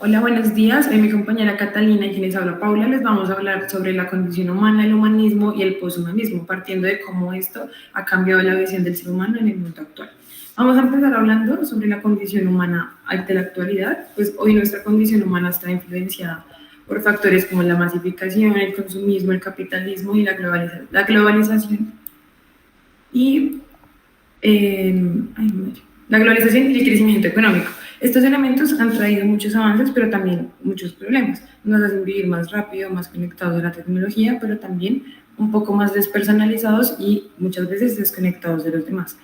Hola, buenos días. Soy mi compañera Catalina y quien les habla Paula. Les vamos a hablar sobre la condición humana, el humanismo y el poshumanismo, partiendo de cómo esto ha cambiado la visión del ser humano en el mundo actual. Vamos a empezar hablando sobre la condición humana ante la actualidad. Pues hoy nuestra condición humana está influenciada por factores como la masificación, el consumismo, el capitalismo y la globalización. Y la globalización y el crecimiento económico. Estos elementos han traído muchos avances, pero también muchos problemas. Nos hacen vivir más rápido, más conectados a la tecnología, pero también un poco más despersonalizados y muchas veces desconectados de los demás.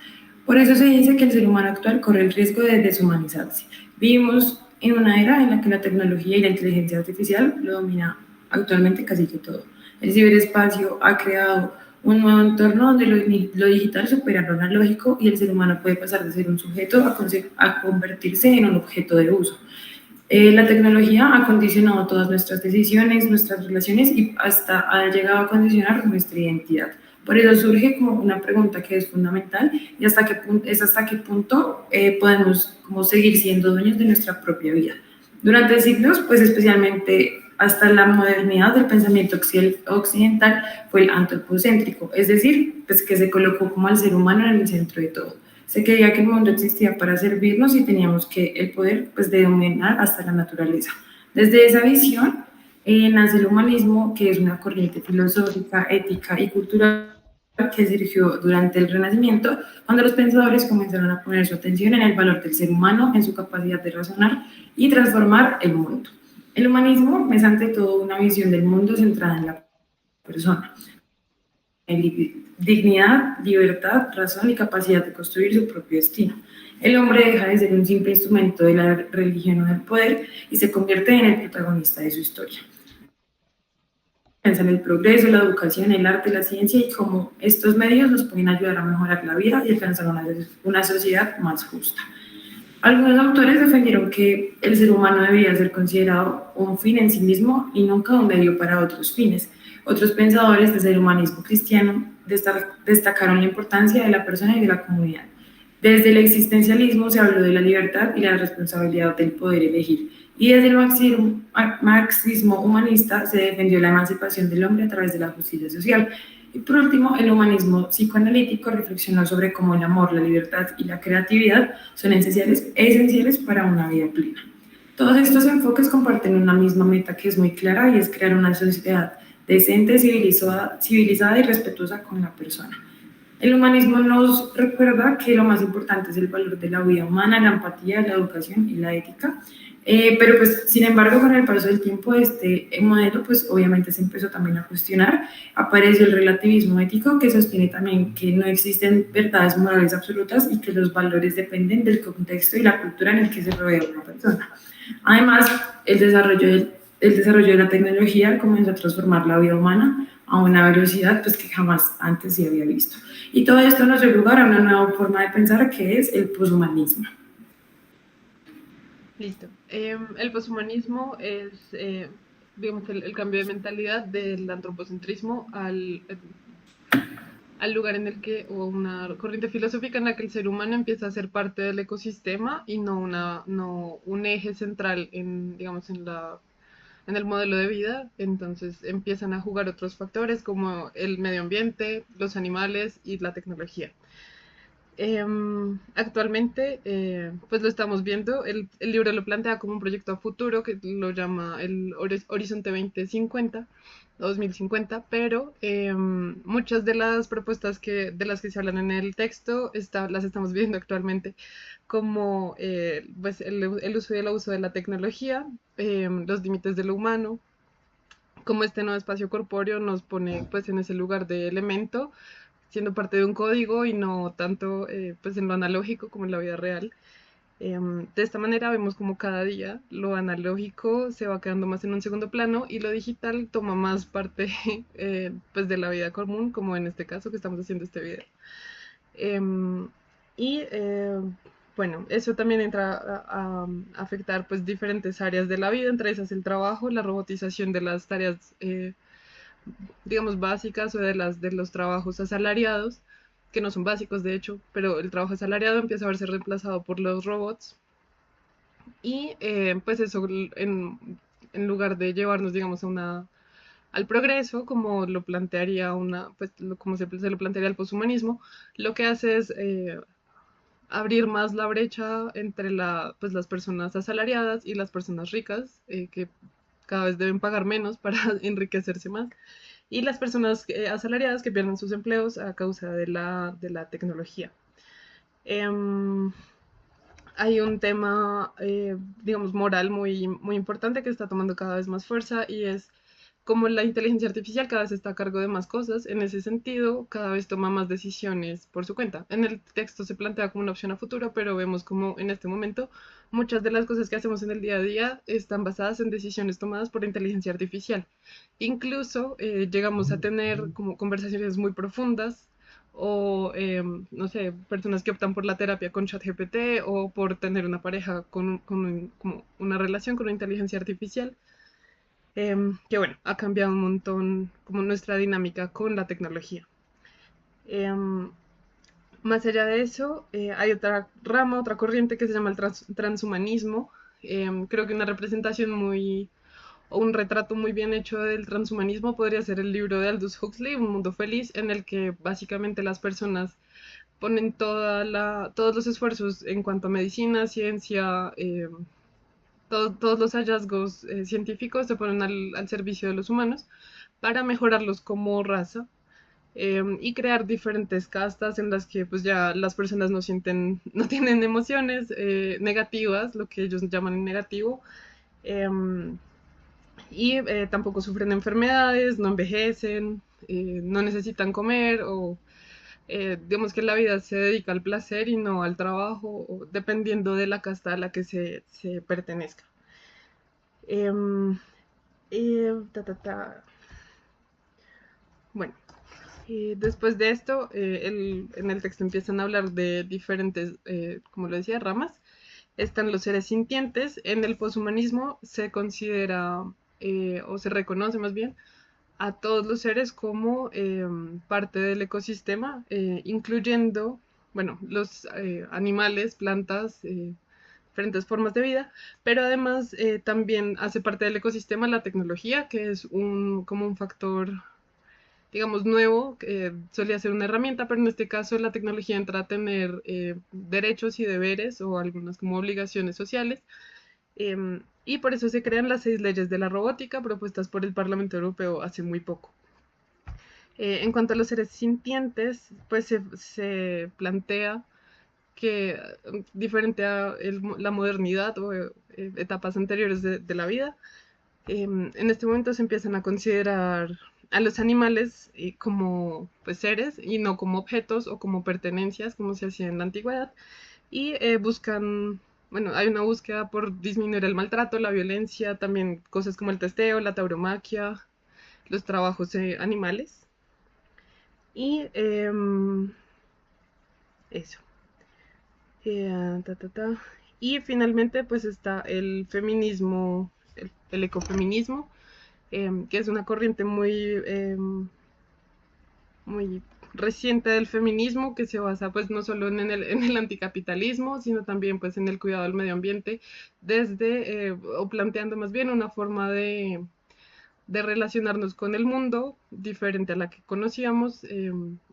Por eso se dice que el ser humano actual corre el riesgo de deshumanizarse. Vivimos en una era en la que la tecnología y la inteligencia artificial lo domina actualmente casi que todo. El ciberespacio ha creado un nuevo entorno donde lo digital supera lo analógico y el ser humano puede pasar de ser un sujeto a convertirse en un objeto de uso. La tecnología ha condicionado todas nuestras decisiones, nuestras relaciones y hasta ha llegado a condicionar nuestra identidad. Por eso surge como una pregunta que es fundamental y hasta qué punto podemos como seguir siendo dueños de nuestra propia vida. Durante siglos, pues especialmente hasta la modernidad del pensamiento occidental fue el antropocéntrico, es decir, pues que se colocó como al ser humano en el centro de todo. Se creía que el mundo existía para servirnos y teníamos que el poder pues, de dominar hasta la naturaleza. Desde esa visión nace el humanismo, que es una corriente filosófica, ética y cultural que surgió durante el Renacimiento, cuando los pensadores comenzaron a poner su atención en el valor del ser humano, en su capacidad de razonar y transformar el mundo. El humanismo es ante todo una visión del mundo centrada en la persona, dignidad, libertad, razón y capacidad de construir su propio destino. El hombre deja de ser un simple instrumento de la religión o del poder y se convierte en el protagonista de su historia. Piensa en el progreso, la educación, el arte, la ciencia y cómo estos medios nos pueden ayudar a mejorar la vida y alcanzar una sociedad más justa. Algunos autores defendieron que el ser humano debía ser considerado un fin en sí mismo y nunca un medio para otros fines. Otros pensadores desde el humanismo cristiano destacaron la importancia de la persona y de la comunidad. Desde el existencialismo se habló de la libertad y la responsabilidad del poder elegir. Y desde el marxismo humanista se defendió la emancipación del hombre a través de la justicia social. Y por último, el humanismo psicoanalítico reflexionó sobre cómo el amor, la libertad y la creatividad son esenciales para una vida plena. Todos estos enfoques comparten una misma meta que es muy clara y es crear una sociedad decente, civilizada y respetuosa con la persona. El humanismo nos recuerda que lo más importante es el valor de la vida humana, la empatía, la educación y la ética. Pero pues, sin embargo, con el paso del tiempo, este modelo, pues obviamente se empezó también a cuestionar. Apareció el relativismo ético que sostiene también que no existen verdades morales absolutas y que los valores dependen del contexto y la cultura en el que se rodea una persona. Además, el desarrollo de la tecnología comenzó a transformar la vida humana a una velocidad pues, que jamás antes se había visto. Y todo esto nos dio lugar a una nueva forma de pensar que es el poshumanismo. Listo. El poshumanismo es, digamos, el cambio de mentalidad del antropocentrismo al lugar en el que, o una corriente filosófica en la que el ser humano empieza a ser parte del ecosistema y no un eje central en, digamos, en el modelo de vida. Entonces empiezan a jugar otros factores como el medio ambiente, los animales y la tecnología. Actualmente, pues lo estamos viendo. El libro lo plantea como un proyecto a futuro que lo llama el Horizonte 2050, 2050, pero muchas de las propuestas de las que se hablan en el texto las estamos viendo actualmente, como pues el uso y el abuso de la tecnología, los límites de lo humano, como este nuevo espacio corpóreo nos pone pues en ese lugar de elemento, siendo parte de un código y no tanto pues en lo analógico como en la vida real. De esta manera vemos como cada día lo analógico se va quedando más en un segundo plano y lo digital toma más parte pues de la vida común, como en este caso que estamos haciendo este video. Em, y bueno, eso también entra a afectar pues diferentes áreas de la vida, entre esas el trabajo, la robotización de las tareas digamos, básicas o de los trabajos asalariados, que no son básicos de hecho, pero el trabajo asalariado empieza a verse reemplazado por los robots, Y pues eso, en lugar de llevarnos, digamos, al progreso, como lo plantearía pues como se lo plantearía el poshumanismo, lo que hace es abrir más la brecha entre pues, las personas asalariadas y las personas ricas, que cada vez deben pagar menos para enriquecerse más, y las personas asalariadas que pierden sus empleos a causa de la tecnología. Em, Hay un tema, digamos, moral muy importante que está tomando cada vez más fuerza y es como la inteligencia artificial cada vez está a cargo de más cosas, en ese sentido, cada vez toma más decisiones por su cuenta. En el texto se plantea como una opción a futuro, pero vemos como en este momento muchas de las cosas que hacemos en el día a día están basadas en decisiones tomadas por inteligencia artificial. Incluso llegamos a tener como conversaciones muy profundas o, no sé, personas que optan por la terapia con ChatGPT o por tener una pareja como una relación con una inteligencia artificial, que bueno, ha cambiado un montón como nuestra dinámica con la tecnología. Em, Más allá de eso, hay otra rama, otra corriente que se llama el transhumanismo. Creo que una representación o un retrato muy bien hecho del transhumanismo podría ser el libro de Aldous Huxley, Un Mundo Feliz, en el que básicamente las personas ponen todos los esfuerzos en cuanto a medicina, ciencia, todos los hallazgos científicos se ponen al servicio de los humanos para mejorarlos como raza, y crear diferentes castas en las que pues ya las personas no sienten, no tienen emociones negativas, lo que ellos llaman negativo, eh, y tampoco sufren enfermedades, no envejecen, no necesitan comer o digamos que la vida se dedica al placer y no al trabajo, dependiendo de la casta a la que se pertenezca. Em, ta. Bueno, después de esto, en el texto empiezan a hablar de diferentes, como lo decía, ramas. Están los seres sintientes. En el poshumanismo se considera, o se reconoce más bien, a todos los seres como parte del ecosistema, incluyendo, bueno, los animales, plantas, diferentes formas de vida, pero además también hace parte del ecosistema la tecnología, que es como un factor, digamos, nuevo, que solía ser una herramienta, pero en este caso la tecnología entra a tener derechos y deberes o algunas como obligaciones sociales, y por eso se crean las 6 leyes de la robótica propuestas por el Parlamento Europeo hace muy poco. En cuanto a los seres sintientes, pues se plantea que, diferente a la modernidad o etapas anteriores de la vida, en este momento se empiezan a considerar a los animales como pues, seres y no como objetos o como pertenencias, como se hacía en la antigüedad, y buscan, bueno, hay una búsqueda por disminuir el maltrato, la violencia, también cosas como el testeo, la tauromaquia, los trabajos animales, y eso. Y finalmente, pues está el feminismo, el ecofeminismo, que es una corriente muy reciente del feminismo que se basa pues no solo en el anticapitalismo, sino también pues en el cuidado del medio ambiente, o planteando más bien una forma de relacionarnos con el mundo diferente a la que conocíamos,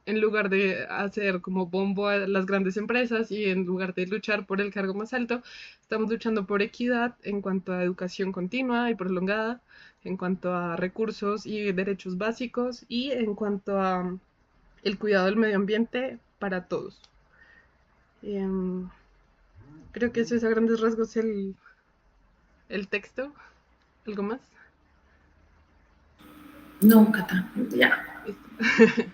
en lugar de hacer como bombo a las grandes empresas y en lugar de luchar por el cargo más alto, estamos luchando por equidad en cuanto a educación continua y prolongada, en cuanto a recursos y derechos básicos y en cuanto a el cuidado del medio ambiente para todos. Em, Creo que eso es a grandes rasgos el texto. ¿Algo más? No, Cata, ya. Listo.